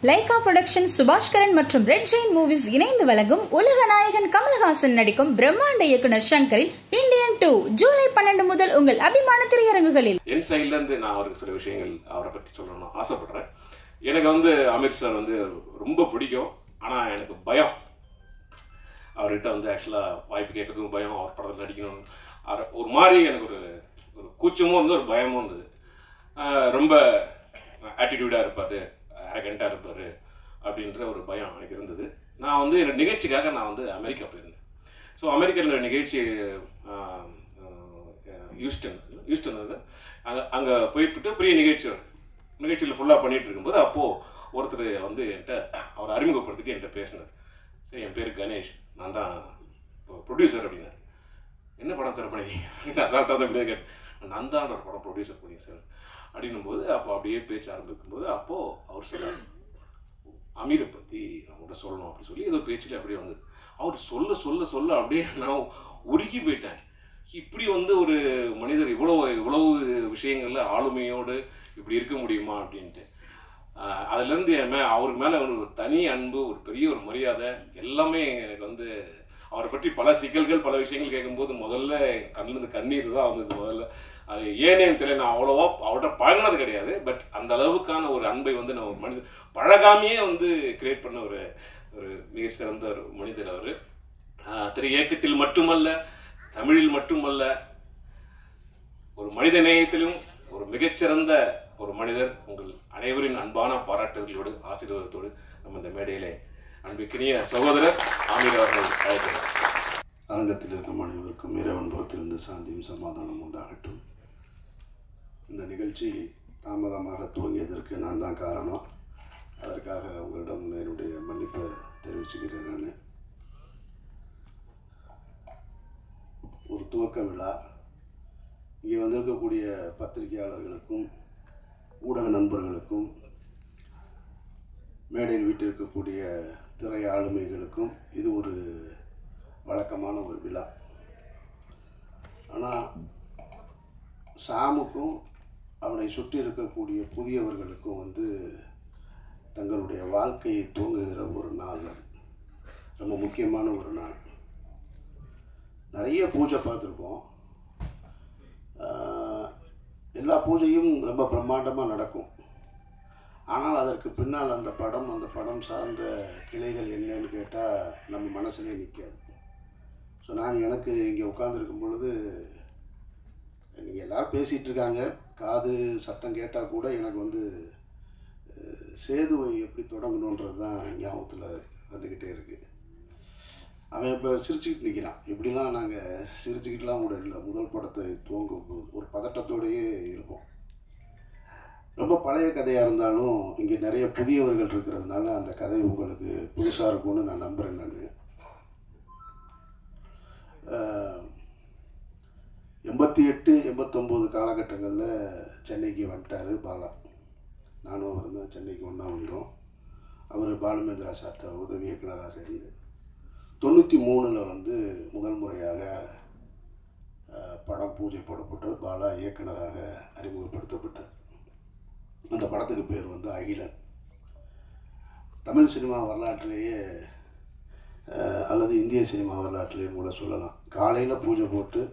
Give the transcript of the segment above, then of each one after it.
Lyca production, Subaskaran மற்றும் red Jain movies இணைந்து வழங்கும் உலக நாயகன் கமல்ஹாசன் நடிக்கும் பிரம்மாண்ட இயக்குனர் ஷங்கரின் இந்தியன் 2 ஜூலை 12 முதல் உங்கள் அபிமான திரையரங்குகளில். என் சைட்ல இருந்து நான் அவருக்கு சில விஷயங்கள் அவரை பற்றி சொல்லணும்னு ஆசைப்படுறேன். எனக்கு அமீர் சார் ரொம்ப பிடிக்கும். ஆனால் எனக்கு பயம். அவர்கிட்ட ஆக்சுவலாக வாய்ப்பு கேட்கறதுக்கும் பயம், அவர் படத்தில் நடிக்கணும் ஒரு மாதிரி எனக்கு ஒரு கூச்சமும் ஒரு பயமும் இருந்தது. ரொம்ப ஆட்டிடியூடாக இருப்பார், அரகண்டாக இருப்பார் அப்படின்ற ஒரு பயம் எனக்கு இருந்தது. நான் என்னோட நிகழ்ச்சிக்காக நான் அமெரிக்கா போயிருந்தேன். ஸோ அமெரிக்காவில் நிகழ்ச்சி ஹியூஸ்டன் அங்கே போயிட்டு பெரிய நிகழ்ச்சியில் ஃபுல்லாக பண்ணிகிட்டு இருக்கும்போது அப்போது ஒருத்தர் என்கிட்ட அவர் அறிமுகப்படுத்திட்டு என்கிட்ட பேசினார். சரி, என் பேர் கணேஷ், நான் தான் ப்ரொடியூசர் அப்படின்னாரு. என்ன படம் சார் பண்ணிங்க? நான் சாப்பிட்டா தான் இப்படியே கேட்டேன். நான் தான் ஒரு படம் ப்ரொடியூசர் பண்ணி சார் அப்படின்னும்போது அப்போ அப்படியே பேச்ச ஆரம்பிக்கும்போது அப்போது அவர் சொன்னார், அமீரை பற்றி நம்மகிட்ட சொல்லணும் அப்படி சொல்லி ஏதோ பேச்சில் அப்படியே வந்தது. அவர் சொல்ல சொல்ல சொல்ல அப்படியே நான் உருகி போயிட்டேன். இப்படி ஒரு மனிதர் இவ்வளவு விஷயங்கள்ல ஆளுமையோடு இப்படி இருக்க முடியுமா அப்படின்ட்டு. அதுலேருந்து அவருக்கு மேலே ஒரு தனி அன்பு, ஒரு பெரிய ஒரு மரியாதை எல்லாமே எனக்கு அவரை பற்றி பல சிக்கல்கள் பல விஷயங்கள் கேட்கும்போது முதல்ல கண்ணிலிருந்து கண்ணீர் தான் வந்தது. முதல்ல அது ஏன்னு தெரியல, நான் அவ்வளோவா அவர்கிட்ட பழகினது கிடையாது. பட் அந்த அளவுக்கான ஒரு அன்பை நம்ம மனிதர் பழகாமையே கிரியேட் பண்ண ஒரு மிக சிறந்த ஒரு மனிதர் அவர். திரை இயக்கத்தில் மட்டுமல்ல, தமிழில் மட்டுமல்ல, ஒரு மனித நேயத்திலும் ஒரு மிகச்சிறந்த ஒரு மனிதர். உங்கள் அனைவரின் அன்பான பாராட்டுகளோடு ஆசீர்வாதத்தோடு நம்ம இந்த மேடையிலே அன்பிற்கினிய சகோதரர் ஆமீர் அவர்கள் அழைக்கிறார். அரங்கத்தில் இருக்கும் அனைவருக்கும் இறைவன் புறத்திலிருந்து சாந்தியும் சமாதானம் உண்டாகட்டும். இந்த நிகழ்ச்சி தாமதமாக துவங்கியதற்கு நான் தான் காரணம். அதற்காக உங்களிடம் என்னுடைய மன்னிப்பை தெரிவிச்சுக்கிறேன். நான் ஒரு துவக்க விழா இங்கே வந்திருக்கக்கூடிய பத்திரிகையாளர்களுக்கும் ஊடக நண்பர்களுக்கும் மேடையில் வீட்டிருக்கக்கூடிய திரை ஆளுமைகளுக்கும் இது ஒரு வழக்கமான ஒரு விழா. ஆனால் சாமுக்கும் அவனை சுற்றி இருக்கக்கூடிய புதியவர்களுக்கும் தங்களுடைய வாழ்க்கையை துவங்குகிற ஒரு நாள். ரொம்ப முக்கியமான ஒரு நாள். நிறைய பூஜை பார்த்துருக்கோம். எல்லா பூஜையும் ரொம்ப பிரம்மாண்டமாக நடக்கும். ஆனால் அதற்கு பின்னால் அந்த படம் சார்ந்த கிளைகள் என்னன்னு கேட்டால் நம்ம மனசுலேயே நிற்காது. ஸோ நான் எனக்கு இங்கே உட்காந்துருக்கும் பொழுது நீங்கள் எல்லோரும் பேசிகிட்டு இருக்காங்க, காது சத்தம் கேட்டால் கூட எனக்கு சேதுவை எப்படி தொடங்கணுன்றது தான் ஞாபகத்தில் வந்துக்கிட்டே இருக்குது. அவன் இப்போ சிரிச்சுக்கிட்டு நிற்கிறான். இப்படிலாம் நாங்கள் சிரிச்சுக்கிட்டுலாம் கூட இல்லை. முதல் படத்தை துவங்கும் ஒரு பதட்டத்தோடையே இருக்கும். ரொம்ப பழைய கதையாக இருந்தாலும் இங்கே நிறைய புதியவர்கள் இருக்கிறதுனால அந்த கதை உங்களுக்கு புதுசாக இருக்கும்னு நான் நம்புகிறேன். நான் 88, 89 காலகட்டங்களில் சென்னைக்கு வந்துட்டார் பாலா. நானும் அவர் தான் சென்னைக்கு ஒன்றா வந்தோம். அவர் பாலுமேந்திரா சார்ட்ட உதவி இயக்குனராக சேர்ந்து 93 முதல் முறையாக படம் பூஜை போடப்பட்டது. பாலா இயக்குனராக அறிமுகப்படுத்தப்பட்டார். அந்த படத்துக்கு பேர் அகிலன். தமிழ் சினிமா வரலாற்றிலேயே அல்லது இந்திய சினிமா வரலாற்றிலேயே கூட சொல்லலாம். காலையில் பூஜை போட்டு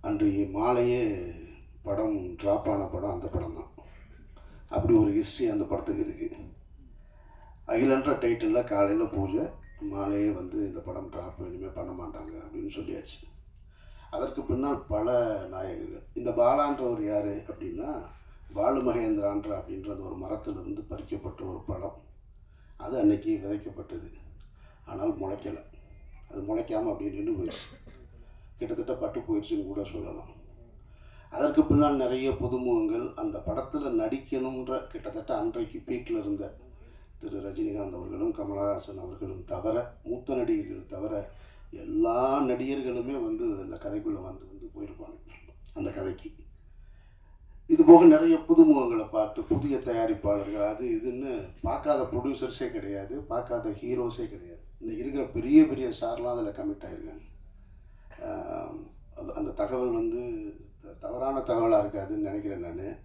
அன்றைய மாலையே படம் ட்ராப் ஆன படம் அந்த படம் தான். அப்படி ஒரு ஹிஸ்ட்ரி அந்த படத்துக்கு இருக்குது. அகிலன்ற டைட்டிலில் காலையில் பூஜை, மாலையே இந்த படம் ட்ராப் இனிமேல் பண்ண மாட்டாங்க அப்படின்னு சொல்லியாச்சு. அதற்கு பின்னால் பல நாயகர்கள். இந்த பாலான்றவர் யார் அப்படின்னா, பாலு மகேந்திரான்ற அப்படின்றது ஒரு மரத்திலிருந்து பறிக்கப்பட்ட ஒரு பழம். அது அன்னைக்கு விதைக்கப்பட்டது. ஆனால் முளைக்கலை. அது முளைக்காமல் அப்படி நின்று போயிடுச்சு. கிட்டத்தட்ட பட்டு போயிடுச்சுன்னு கூட சொல்லலாம். அதற்கு பின்னால் நிறைய புதுமுகங்கள் அந்த படத்தில் நடிக்கணுன்ற கிட்டத்தட்ட அன்றைக்கு பீக்கில் இருந்த திரு ரஜினிகாந்த் அவர்களும் கமலஹாசன் அவர்களும் தவிர, மூத்த நடிகர்கள் தவிர எல்லா நடிகர்களுமே அந்த கதைக்குள்ளே போயிருப்பாங்க அந்த கதைக்கு. இது போக நிறைய புதுமுகங்களை பார்த்து புதிய தயாரிப்பாளர்கள் அது இதுன்னு பார்க்காத ப்ரொடியூசர்ஸே கிடையாது, பார்க்காத ஹீரோஸே கிடையாது. இன்றைக்கி இருக்கிற பெரிய பெரிய ஸ்டார்லாம் அதில் கமிட் ஆகிருக்காங்க. அந்த தகவல் தவறான தகவலாக இருக்காதுன்னு நினைக்கிறேன். நான்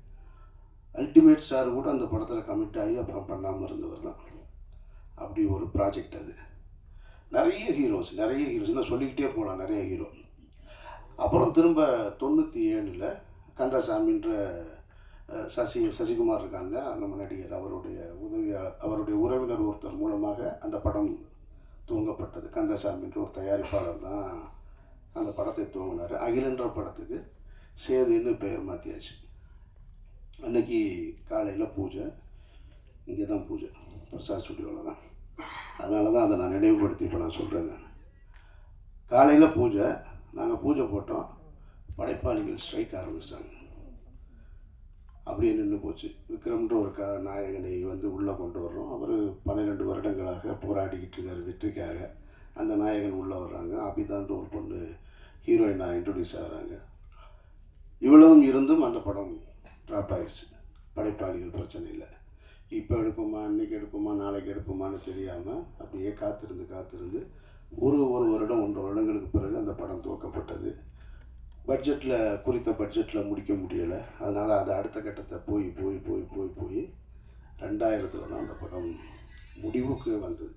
அல்டிமேட் ஸ்டார் கூட அந்த படத்தில் கமிட் ஆகி அப்புறம் பண்ணாமல் இருந்தவர் தான். அப்படி ஒரு ப்ராஜெக்ட் அது. நிறைய ஹீரோஸ் இன்னும் சொல்லிக்கிட்டே போகலாம், நிறைய ஹீரோ. அப்புறம் திரும்ப 97 கந்தசாமின்ற சசிகுமார் இருக்காங்க, நம்ம நடிகர், அவருடைய உறவினர் ஒருத்தர் மூலமாக அந்த படம் துவங்கப்பட்டது. கந்தசாமின்ற ஒரு தயாரிப்பாளர் தான் அந்த படத்தை துவங்கினார். அகிலன்ற படத்துக்கு சேதுன்னு பெயர் மாற்றியாச்சு. அன்னைக்கு காலையில் பூஜை, இங்கே தான் பூஜை, பிரசாத் ஸ்டுடியோவில் தான். அதனால தான் அதை நான் நினைவுபடுத்தி இப்போ நான் சொல்கிறேன். நான் காலையில் பூஜை, நாங்கள் பூஜை போட்டோம், படைப்பாளிகள் ஸ்ட்ரைக் ஆரம்பிச்சிட்டாங்க. அப்படியே நின்று போச்சு. விக்ரம்ன்ற ஒரு நாயகனை வந்து உள்ளே கொண்டு வர்றோம். அவர் 12 வருடங்களாக போராடிக்கிட்டு இருக்கார் வெற்றிக்காக. அந்த நாயகன் உள்ளே வர்றாங்க. அபிதான்ற ஒரு பொண்ணு ஹீரோயினாக இன்ட்ரடியூஸ் ஆகிறாங்க. இவ்வளவும் இருந்தும் அந்த படம் ட்ராப் ஆயிடுச்சு. படைப்பாளிகள் பிரச்சனை இல்லை. இப்போ எடுப்போமா, இன்றைக்கி எடுப்போமா, நாளைக்கு எடுப்போமான்னு தெரியாமல் அப்படியே காத்திருந்து ஒரு வருடம் 1 வருடங்களுக்கு பிறகு அந்த படம் துவக்கப்பட்டது. குறித்த பட்ஜெட்டில் முடிக்க முடியலை. அதனால் அது அடுத்த கட்டத்தை போய் 2000 தான் அந்த படம் முடிவுக்கு வந்தது.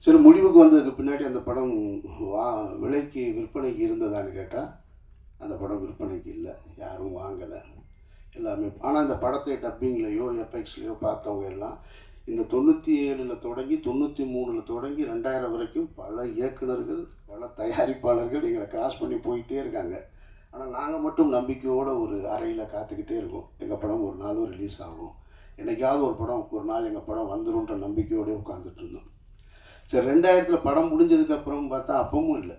சரி, முடிவுக்கு வந்ததுக்கு பின்னாடி அந்த படம் விலைக்கு விற்பனைக்கு இருந்ததான்னு கேட்டால் அந்த படம் விற்பனைக்கு இல்லை, யாரும் வாங்கலை எல்லாமே. ஆனால் இந்த படத்தை டப்பிங்லேயோ எஃபெக்ட்ஸ்லேயோ பார்த்தவங்க எல்லாம் இந்த 97 தொடங்கி 93 தொடங்கி 2000 வரைக்கும் பல இயக்குனர்கள், பல தயாரிப்பாளர்கள் எங்களை கிராஸ் பண்ணி போயிட்டே இருக்காங்க. ஆனால் நாங்கள் மட்டும் நம்பிக்கையோடு ஒரு அறையில் காத்துக்கிட்டே இருக்கோம். எங்கள் படம் ஒரு நாளும் ரிலீஸ் ஆகும், என்றைக்காவது ஒரு நாள் எங்கள் படம் வந்துடும்ன்ற நம்பிக்கையோடு உட்காந்துட்டு இருந்தோம். சரி, 2000 படம் முடிஞ்சதுக்கப்புறம் பார்த்தா அப்பவும் இல்லை.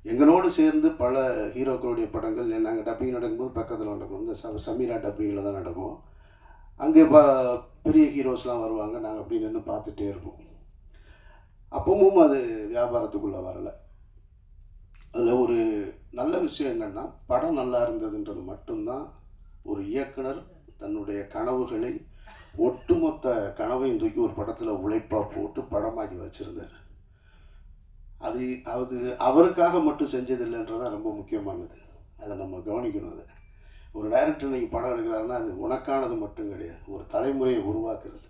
எங்களோடு சேர்ந்து பல ஹீரோக்களுடைய படங்கள் நாங்கள் டப்பிங் நடக்கும்போது பக்கத்தில் நடக்கும். இந்த சமீரா டப்பிங்கில் தான் நடக்கும். அங்கே பெரிய ஹீரோஸ்லாம் வருவாங்க, நாங்கள் அப்படி நின்று பார்த்துட்டே இருப்போம். அப்பவும் அது வியாபாரத்துக்குள்ளே வரலை. அதில் ஒரு நல்ல விஷயம் என்னென்னா, படம் நல்லா இருந்ததுன்றது மட்டும்தான் ஒரு இயக்குனர் தன்னுடைய கனவுகளை, ஒட்டுமொத்த கனவையும் தூக்கி ஒரு படத்தில் உழைப்பாக போட்டு படமாக்கி வச்சுருந்தார். அது அவருக்காக மட்டும் செஞ்சதில்லைன்றதான் ரொம்ப முக்கியமானது. அதை நம்ம கவனிக்கணும். அதை ஒரு டைரக்டர் இன்றைக்கி படம் எடுக்கிறாருன்னா அது உனக்கானது மட்டும் கிடையாது, ஒரு தலைமுறையை உருவாக்குறது.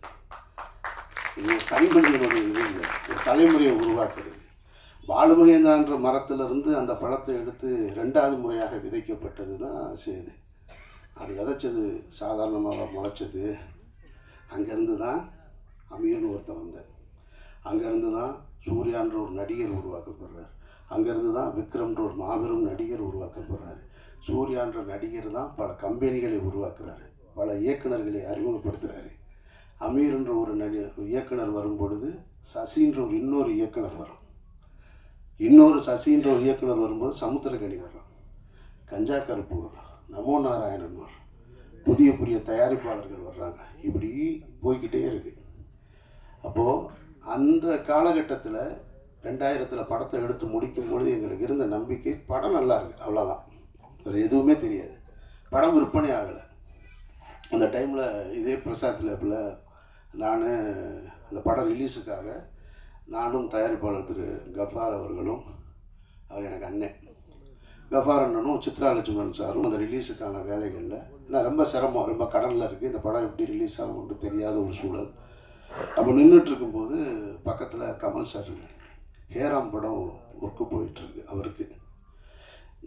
இது ஒரு தனிமனிதனுடைய இது இல்லை, ஒரு தலைமுறையை உருவாக்குறது. பாலுமகேந்திரான்ற மரத்திலிருந்து அந்த படத்தை எடுத்து 2வது முறையாக விதைக்கப்பட்டது தான் சேது. அது விதைச்சது சாதாரணமாக முளைச்சது. அங்கேருந்து தான் அமீர்னு ஒருத்தன் வந்தார். அங்கேருந்து தான் சூர்யான்ற ஒரு நடிகர் உருவாக்கப்படுறார். அங்கேருந்து தான் விக்ரம்ன்ற ஒரு மாபெரும் நடிகர் உருவாக்கப்படுறார். சூர்யான்ற நடிகர் தான் பல கம்பெனிகளை உருவாக்குறாரு, பல இயக்குநர்களை அறிமுகப்படுத்துகிறாரு. அமீர்ன்ற ஒரு இயக்குனர் வரும்பொழுது சசின்ற ஒரு இன்னொரு இயக்குனர் வரும். சசின்ற ஒரு இயக்குனர் வரும்போது சமுத்திரக்கனி வரும், கஞ்சா கருப்பு வரும், நமோ நாராயணன் வரும், புதிய தயாரிப்பாளர்கள் வர்றாங்க. இப்படி போய்கிட்டே இருக்கு. அப்போது அந்த காலகட்டத்தில் 2000 படத்தை எடுத்து முடிக்கும் பொழுது எங்களுக்கு இருந்த நம்பிக்கை படம் நல்லா இருக்குது, அவ்வளோதான், வேறு எதுவுமே தெரியாது. படம் விற்பனை ஆகலை. அந்த டைமில் இதே பிரசாத் லேபில் நான் அந்த படம் ரிலீஸுக்காக நானும் தயாரிப்பாளர் திரு கஃபார் அவர்களும், அவர் எனக்கு அண்ணன், கஃபார் அண்ணனும் சித்ரா லட்சுமணன் சாரும் அந்த ரிலீஸுக்கான வேலைகளில், ஏன்னா ரொம்ப சிரமம், ரொம்ப கடனில் இருக்குது, இந்த படம் எப்படி ரிலீஸ் ஆகும்னு தெரியாத ஒரு சூழல். அப்போ நின்றுட்டு இருக்கும்போது பக்கத்தில் கமல் சார், ஹேராம் படம் ஒர்க்கு போயிட்டுருக்கு அவருக்கு.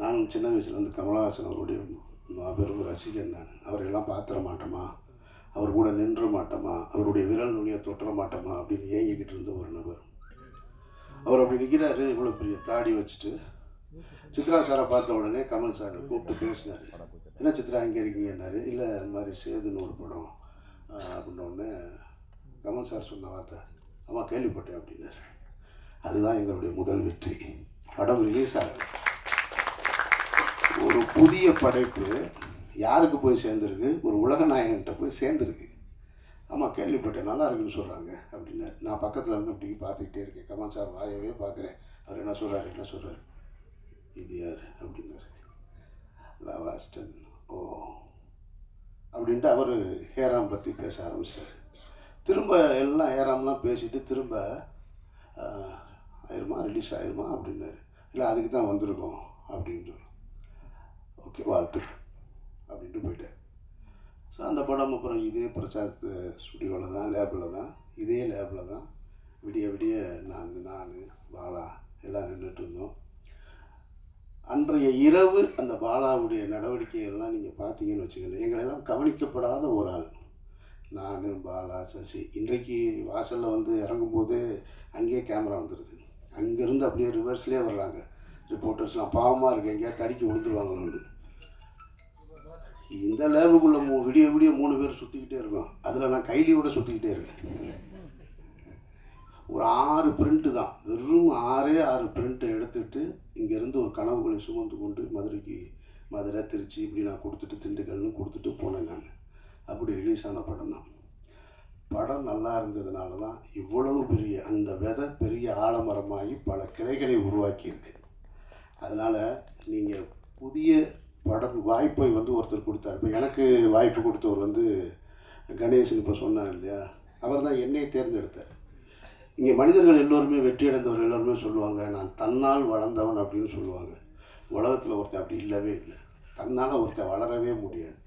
நான் சின்ன வயசுலேருந்து கமலஹாசன் அவருடைய மாபெரும் ரசிகன். நான் அவரையெல்லாம் பார்த்துட மாட்டோமா, அவர் கூட நின்ற மாட்டோமா, அவருடைய விரல் நுனியை தொட்டுற மாட்டோமா அப்படின்னு ஏங்கிக்கிட்டு இருந்த ஒரு நபர். அவர் அப்படி நிற்கிறாரு, இவ்வளோ பெரிய தாடி வச்சுட்டு. சித்ரா சாரை பார்த்த உடனே கமல் சார் கூப்பிட்டு பேசினார். என்ன சித்ரா இங்கே இருக்கீங்கன்னாரு. இல்லை, இந்த மாதிரி சேதுன்னு ஒரு படம் அப்படின்னோடனே கமல் சார் சொன்ன வார்த்தை, அம்மா கேள்விப்பட்டேன் அப்படின்னாரு. அதுதான் எங்களுடைய முதல் வெற்றி. படம் ரிலீஸ் ஆகுது. ஒரு புதிய படைப்பு யாருக்கு போய் சேர்ந்துருக்கு? ஒரு உலக நாயகன்கிட்ட போய் சேர்ந்துருக்கு. ஆமாம் கேள்விப்பட்டேன், நல்லா இருக்குன்னு சொல்கிறாங்க அப்படின்னாரு. நான் பக்கத்தில் இருந்து இப்படி பார்த்துக்கிட்டே இருக்கேன். கமல் சார் வாயவே பார்க்குறேன். அவர் என்ன சொல்கிறாரு, இது யார் அப்படின்னாரு. லவராஸ்டன். ஓ அப்படின்ட்டு அவர் ஹேராம் பற்றி பேச ஆரம்பிச்சிட்டார். திரும்ப எல்லாம் ஹேராம்லாம் பேசிட்டு திரும்ப ரிலீஸ் ஆயிருமா அப்படின்னாரு. இல்லை, அதுக்கு தான் வந்திருக்கோம் அப்படின்ட்டு. ஓகே, வாழ்த்து அப்படின்ட்டு போயிட்டேன். ஸோ ஸோ அந்த படம் அப்புறம் இதே பிரசாத் ஸ்டுடியோவில் தான், லேபில் தான், இதே லேபில் தான் விடிய விடிய நான் பாலா எல்லாம் நின்றுட்டு இருந்தோம். அன்றைய இரவு அந்த பாலாவுடைய நடவடிக்கைகள்லாம் நீங்கள் பார்த்தீங்கன்னு வச்சுக்கோங்களேன், எங்களெல்லாம் கவனிக்கப்படாத ஒரு ஆள். நான், பாலா, சசி இன்றைக்கு வாசலில் வந்து இறங்கும்போது அங்கேயே கேமரா வந்துடுது. அங்கேருந்து அப்படியே ரிவர்ஸ்லேயே வர்றாங்க ரிப்போர்ட்டர்ஸ்லாம். பாவமாக இருக்குது, எங்கேயாவது தடிக்கி விழுந்துருவாங்களோன்னு. இந்த லேபுக்குள்ளே விடிய விடிய 3 பேர் சுற்றிக்கிட்டே இருக்கோம். அதில் நான் கைலியோட சுற்றிக்கிட்டே இருக்கேன். ஒரு 6 பிரிண்ட்டு தான், வெறும் 6 பிரிண்ட்டை எடுத்துகிட்டு இங்கேருந்து ஒரு கனவுகளை சுமந்து கொண்டு மதுரை, திருச்சி இப்படி நான் கொடுத்துட்டு திண்டுக்கல்னு கொடுத்துட்டு போனேன். நான் அப்படி ரிலீஸ் ஆன படம் தான். படம் நல்லா இருந்ததுனால தான் இவ்வளவு பெரிய அந்த விதை பெரிய ஆலமரமாகி பல கிளைகளை உருவாக்கியிருக்கு. அதனால் நீங்கள் புதிய படம் வாய்ப்பை வந்து ஒருத்தர் கொடுத்தார். இப்போ எனக்கு வாய்ப்பு கொடுத்தவர் வந்து கணேசன் இப்போ சொன்னாங்க இல்லையா, அவர் தான் என்னை தேர்ந்தெடுத்தார். இங்கே மனிதர்கள் எல்லோருமே வெற்றி அடைந்தவர் எல்லோருமே சொல்லுவாங்க, நான் தன்னால் வளர்ந்தவன் அப்படின்னு சொல்லுவாங்க. உலகத்தில் ஒருத்தன் அப்படி இல்லவே இல்லை. தன்னால் ஒருத்தன் வளரவே முடியாது.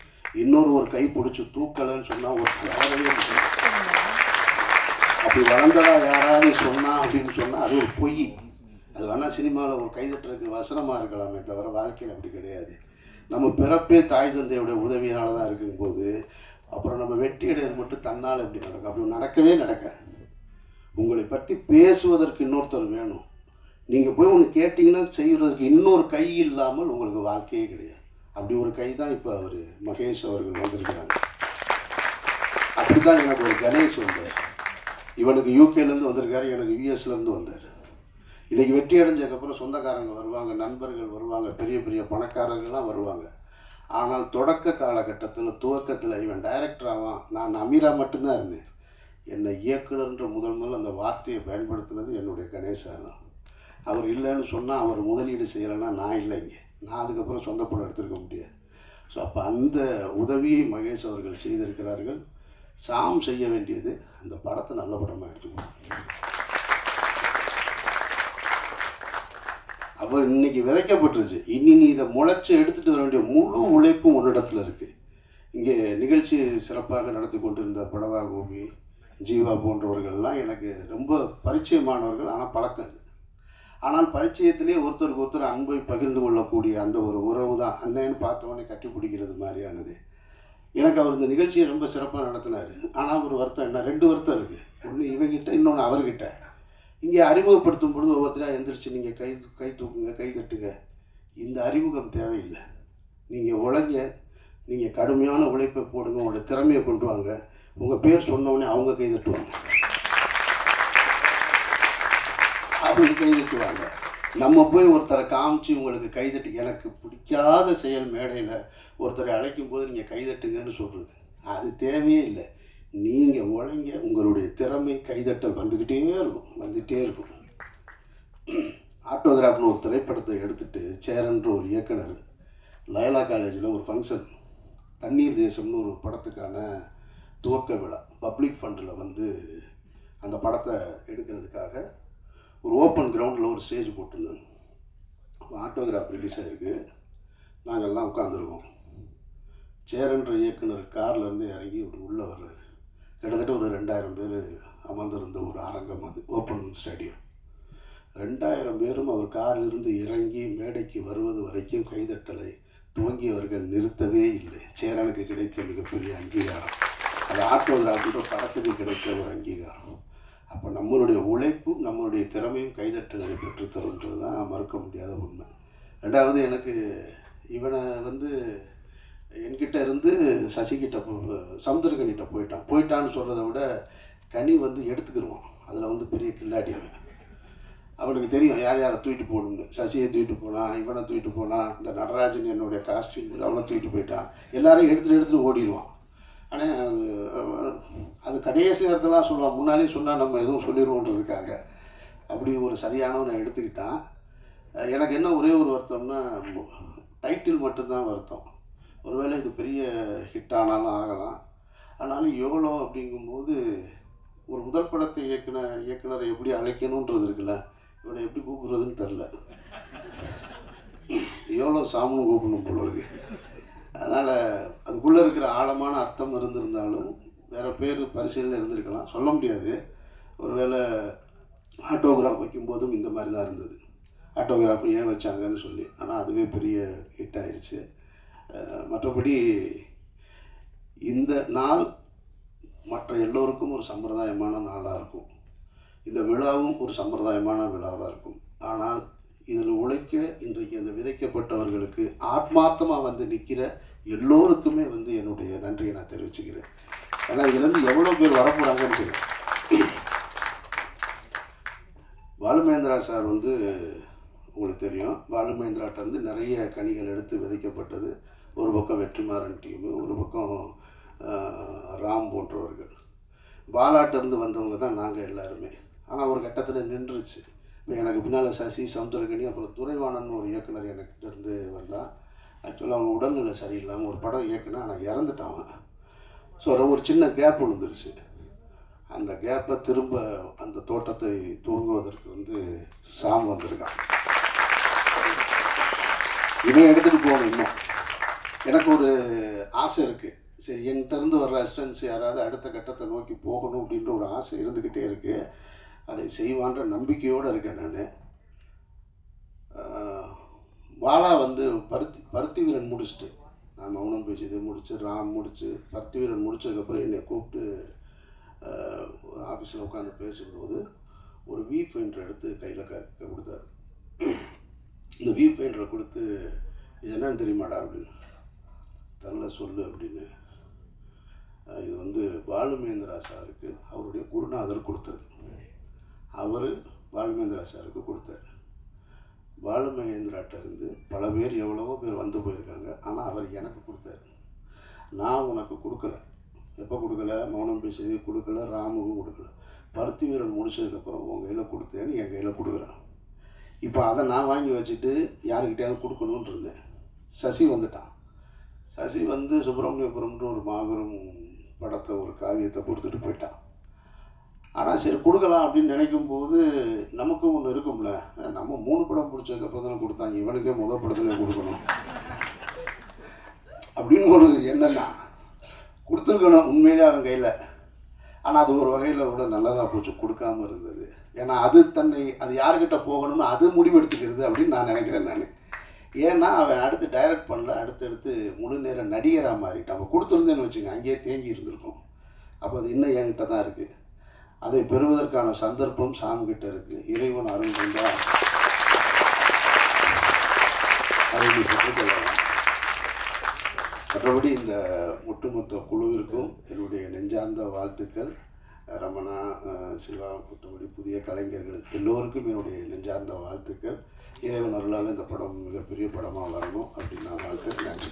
ஒரு கை பிடிச்சி தூக்கலைன்னு சொன்னால் ஒருத்தன் வளரவே முடியாது. அப்படி வளர்ந்ததா யாராவது சொன்னா அப்படின்னு சொன்னால் அது ஒரு பொய். அது வேணால் சினிமாவில் ஒரு கைதட்டுறதுக்கு வசனமாக இருக்கலாமே தவிர வாழ்க்கையில் அப்படி கிடையாது. நம்ம பிறப்பே தாய் தந்தையோட உதவியால் தான் இருக்கும்போது அப்புறம் நம்ம வெற்றி அடைவது மட்டும் தன்னால் எப்படி நடக்கும்? அப்படி நடக்கவே நடக்காது. உங்களை பற்றி பேசுவதற்கு இன்னொருத்தர் வேணும். நீங்கள் போய் ஒன்று கேட்டிங்கன்னா செய்கிறதுக்கு இன்னொரு கை இல்லாமல் உங்களுக்கு வாழ்க்கையே கிடையாது. அப்படி ஒரு கை தான் இப்போ அவர் மகேஷ் அவர்கள் வந்திருக்கிறாங்க. அப்படி தான் எனக்கு ஒரு கணேஷ் வந்தார். இவனுக்கு யூகேலேருந்து வந்திருக்காரு, எனக்கு யூஎஸ்லேருந்து வந்தார். இன்றைக்கி வெற்றி அடைஞ்சதுக்கப்புறம் சொந்தக்காரங்க வருவாங்க, நண்பர்கள் வருவாங்க, பெரிய பெரிய பணக்காரர்கள்லாம் வருவாங்க. ஆனால் தொடக்க காலகட்டத்தில் துவக்கத்தில் இவன் டைரக்டர் ஆவான், நான் அமீரா மட்டும்தான் இருந்தேன். என்னை இயக்குனர்ன்ற முதல் அந்த வார்த்தையை பயன்படுத்தினது என்னுடைய கணேசார் தான். அவர் இல்லைன்னு சொன்னால், அவர் முதலீடு செய்யலைன்னா நான் இல்லைங்க, நான் அதுக்கப்புறம் சொந்த படம் எடுத்துருக்க முடியாது. ஸோ அப்போ அந்த உதவியை மகேஷ் அவர்கள் செய்திருக்கிறார்கள். சாம் செய்ய வேண்டியது அந்த படத்தை நல்ல படமாக எடுத்துக்கணும். அவர் இன்னைக்கு விதைக்கப்பட்டுருச்சு, இனி நீ இதை முளைச்சி எடுத்துகிட்டு வர வேண்டிய முழு உழைப்பும் ஒரு இடத்துல இருக்குது. இங்கே நிகழ்ச்சி சிறப்பாக நடத்தி கொண்டிருந்த படவா கோபி, ஜீவா போன்றவர்கள்லாம் எனக்கு ரொம்ப பரிச்சயமானவர்கள். ஆனால் பழக்கம் இல்லை. ஆனால் பரிச்சயத்திலே ஒருத்தருக்கு ஒருத்தர் அன்பை பகிர்ந்து கொள்ளக்கூடிய அந்த ஒரு உறவு தான் அண்ணன்னு பார்த்தவொடனே கட்டி பிடிக்கிறது மாதிரியானது. எனக்கு அவர் இந்த நிகழ்ச்சியை ரொம்ப சிறப்பாக நடத்தினார். ஆனால் ஒரு வருத்தம் என்ன, 2 வருத்தம் இருக்குது. ஒன்று இவங்கிட்ட, இன்னொன்று அவர்கிட்ட. இங்கே அறிமுகப்படுத்தும் பொழுது ஒவ்வொருத்தராக எந்திரிச்சு நீங்கள் கை தூக்குங்க, கை தட்டுங்க. இந்த அறிமுகம் தேவையில்லை. நீங்கள் உழைங்க, நீங்கள் கடுமையான உழைப்பை போடுங்க, உங்களோட திறமையை கொண்டு வாங்க. உங்கள் பேர் சொன்னோடனே அவங்க கை தட்டுவாங்க, அப்படி கை தட்டுவாங்க. நம்ம போய் ஒருத்தரை காமிச்சு உங்களுக்கு கைதட்டு, எனக்கு பிடிக்காத செயல் மேடையில் ஒருத்தரை அழைக்கும் போது நீங்கள் கைதட்டுங்கன்னு சொல்கிறது அது தேவையே இல்லை. நீங்கள் உழைங்க, உங்களுடைய திறமை கைதட்டல் வந்துக்கிட்டே இருக்கும். ஆட்டோகிராஃப்னு ஒரு திரைப்படத்தை எடுத்துகிட்டு சேரன்ற ஒரு இயக்குனர் லயலா காலேஜில் ஒரு ஃபங்க்ஷன், தண்ணீர் தேசம்னு ஒரு படத்துக்கான துவக்க விழா, பப்ளிக் ஃபண்டில் வந்து அந்த படத்தை எடுக்கிறதுக்காக ஒரு ஓப்பன் கிரவுண்டில் ஒரு ஸ்டேஜ் போட்டிருந்தாங்க. ஆட்டோகிராஃப் ரிலீஸ் ஆகிருக்கு. நாங்கள்லாம் உட்காந்துருக்கோம். சேரன்ற இயக்குனர் கார்லேருந்து இறங்கி இப்படி உள்ளே வர்றாரு. கிட்டத்தட்ட ஒரு 2000 பேர் அமர்ந்திருந்த ஒரு அரங்கம், அது ஓப்பன் ஸ்டேடியம். 2000 பேரும் அவர் காரிலிருந்து இறங்கி மேடைக்கு வருவது வரைக்கும் கைதட்டலை துவங்கியவர்கள் நிறுத்தவே இல்லை. சேரனுக்கு கிடைத்த மிகப்பெரிய அங்கீகாரம் அது ஆட்டோகிராஃபின்ற படத்துக்கு கிடைத்த ஒரு அங்கீகாரம். அப்போ நம்மளுடைய உழைப்பும் நம்மளுடைய திறமையும் கைதட்டலை பெற்றுத்தருன்றது தான் மறுக்க முடியாத உண்மை. ரெண்டாவது, எனக்கு இவனை வந்து என்கிட்ட இருந்து சசிகிட்ட சமுத்திரக்கனிகிட்ட போயிட்டான்னு சொல்கிறத விட கனி வந்து எடுத்துக்கிடுவான். அதில் வந்து பெரிய கில்லாடி அவனுக்கு தெரியும் யார் யாரை தூக்கிட்டு போகணுன்னு. சசியை தூக்கிட்டு போனான், இவனை தூக்கிட்டு போனான், இந்த நடராஜன் என்னுடைய காஸ்டியூம் அவனை தூக்கிட்டு போயிட்டான், எல்லாரையும் எடுத்துகிட்டு ஓடிடுவான். ஆனால் அது கடைசி நேரத்தில் சொல்லுவான், முன்னாலே சொன்னால் நம்ம எதுவும் சொல்லிடுவோன்றதுக்காக. அப்படி ஒரு சரியானவனை எடுத்துக்கிட்டான். எனக்கு என்ன ஒரே ஒரு வருத்தம்னா, டைட்டில் மட்டும்தான் வருத்தம். ஒருவேளை இது பெரிய ஹிட் ஆனாலும் ஆகலாம். ஆனாலும் எவ்வளோ அப்படிங்கும்போது ஒரு முதல் படத்தை இயக்குனரை எப்படி அழைக்கணுன்றது இருக்குல்ல, இவனை எப்படி கூப்பிடுறதுன்னு தெரில. எவ்வளோ சாமனும் கூப்பிடணும் போல இருக்கு. அதனால் அதுக்குள்ளே இருக்கிற ஆழமான அர்த்தம் இருந்திருந்தாலும் வேறு பேர் பரிசீலனை இருந்திருக்கலாம், சொல்ல முடியாது. ஒருவேளை ஆட்டோகிராஃப் வைக்கும்போதும் இந்த மாதிரி தான் இருந்தது. ஆட்டோகிராஃப் ஏன் வச்சாங்கன்னு சொல்லி, ஆனால் அதுவே பெரிய ஹிட் ஆயிடுச்சு. மற்றபடி இந்த நாள் மற்ற எல்லோருக்கும் ஒரு சம்பிரதாயமான நாளாக இருக்கும். இந்த விழாவும் ஒரு சம்பிரதாயமான விழாவாக இருக்கும். ஆனால் இதில் உழைக்க இன்றைக்கு அந்த விதைக்கப்பட்டவர்களுக்கு ஆத்மார்த்தமாக வந்து நிற்கிற எல்லோருக்குமே வந்து என்னுடைய நன்றியை நான் தெரிவிச்சுக்கிறேன். ஏன்னா இதுலேருந்து எவ்வளோ பேர் வரப்போகிறாங்கன்னு தெரியும். பாலுமகேந்திரா சார் வந்து உங்களுக்கு தெரியும், பாலுமகேந்திராட்டிருந்து நிறைய கனிகள் எடுத்து விதைக்கப்பட்டது. ஒரு பக்கம் வெற்றிமாறன் டீமு, ஒரு பக்கம் ராம் போன்றவர்கள். பாலாட்டிருந்து வந்தவங்க தான் நாங்கள் எல்லாருமே. ஆனால் ஒரு கட்டத்தில் நின்றுச்சு. இப்போ எனக்கு பின்னால் சசி, சமுத்திரகனி, அப்புறம் துரைவாணன் ஒரு இயக்குனர் எனக்கிட்ட இருந்து வந்தான். ஆக்சுவலாக அவங்க உடல்நிலை சரியில்லாமல் ஒரு படம் இயக்குனா ஆனால் இறந்துட்டாங்க. ஸோ ஒரு சின்ன கேப் விழுந்துருச்சு. அந்த கேப்பை திரும்ப அந்த தோட்டத்தை துவங்குவதற்கு வந்து சாம் வந்திருக்கான். இவன் எடுத்துகிட்டு போகணும். இன்னும் எனக்கு ஒரு ஆசை இருக்குது. சரி, என்கிட்டருந்து வர்ற அசிஸ்டன்ஸ் யாராவது அடுத்த கட்டத்தை நோக்கி போகணும் அப்படின்ற ஒரு ஆசை இருந்துக்கிட்டே இருக்குது. அதை செய்வான்ற நம்பிக்கையோடு இருக்கேன் நான். பாலா வந்து பருத்தி வீரன் முடிச்சுட்டு, நான் மௌனம் பேசியதை முடிச்சு, ராம் முடிச்சு, பருத்தி வீரன் முடிச்சதுக்கப்புறம் என்னை கூப்பிட்டு ஆஃபீஸில் உட்காந்து பேசும்போது ஒரு வீ பெயிண்டர் எடுத்து கையில் கொடுத்தாரு. இந்த வீ பெயிண்டரை கொடுத்து, இது என்னன்னு தெரியுமாடா அப்படின்னு. தரல சொல்லு அப்படின்னு. இது வந்து பாலுமகேந்திரா சாருக்கு அவருடைய குருநாதர் கொடுத்தது. அவர் பாலுமகேந்திரா சாருக்கு கொடுத்தார். பாலுமகேந்திராட்ட இருந்து பல பேர், எவ்வளவோ பேர் வந்து போயிருக்காங்க. ஆனால் அவர் எனக்கு கொடுத்தாரு. நான் உனக்கு கொடுக்கல. எப்போ கொடுக்கல? மௌனம் பேசியது கொடுக்கல, ராமுக்கும் கொடுக்கல. பருத்தி வீரன் முடிச்சதுக்கப்புறம் உன் கையில் கொடுத்தேன்னு என் கையில் கொடுக்குறேன். இப்போ அதை நான் வாங்கி வச்சுட்டு யாருக்கிட்டையாவது கொடுக்கணுன்னு இருந்தேன். சசி வந்துட்டான். சசி வந்து சுப்பிரமணியபுரம்ன்ற ஒரு மாபெரும் படத்தை, ஒரு காவியத்தை கொடுத்துட்டு போயிட்டான். ஆனால் சரி கொடுக்கலாம் அப்படின்னு நினைக்கும் போது நமக்கும் ஒன்று இருக்கும்ல, நம்ம 3 படம் பிடிச்சதுக்கப்புறம் தானே கொடுத்தாங்க, இவனுக்கே முதல் படத்துல கொடுக்கணும் அப்படின்னு ஒரு எண்ணம் தான். கொடுத்துருக்கணும் உண்மையிலே அவன் கையில். ஆனால் அது ஒரு வகையில் கூட நல்லதாக போச்சு கொடுக்காமல் இருந்தது. ஏன்னா அது யார்கிட்ட போகணும்னு அது முடிவெடுத்துக்கிறது அப்படின்னு நான் நினைக்கிறேன் நான். ஏன்னா அவன் அடுத்து டைரக்ட் பண்ணல, அடுத்தடுத்து முழு நேர நடிகராக மாறிட்டான். அவன் கொடுத்துருந்தேன்னு வச்சுங்க, அங்கேயே தேங்கி இருந்திருக்கும். அப்போ அது இன்னும் என்கிட்ட தான் இருக்குது. அதை பெறுவதற்கான சந்தர்ப்பம் சாமிகிட்ட இருக்குது. இறைவன் அருள் கொண்டா அதை நீ பெற்றுக்கொள்ளலாம். மற்றபடி இந்த ஒட்டுமொத்த குழுவிற்கும் என்னுடைய நெஞ்சார்ந்த வாழ்த்துக்கள். ரமணா, சிவா, மற்றபடி புதிய கலைஞர்கள் எல்லோருக்கும் என்னுடைய நெஞ்சார்ந்த வாழ்த்துக்கள். இறைவன் அருளால் இந்த படம் மிகப்பெரிய படமாக வரணும் அப்படின்னு நான் வாழ்த்துக்கிறேன். நன்றி.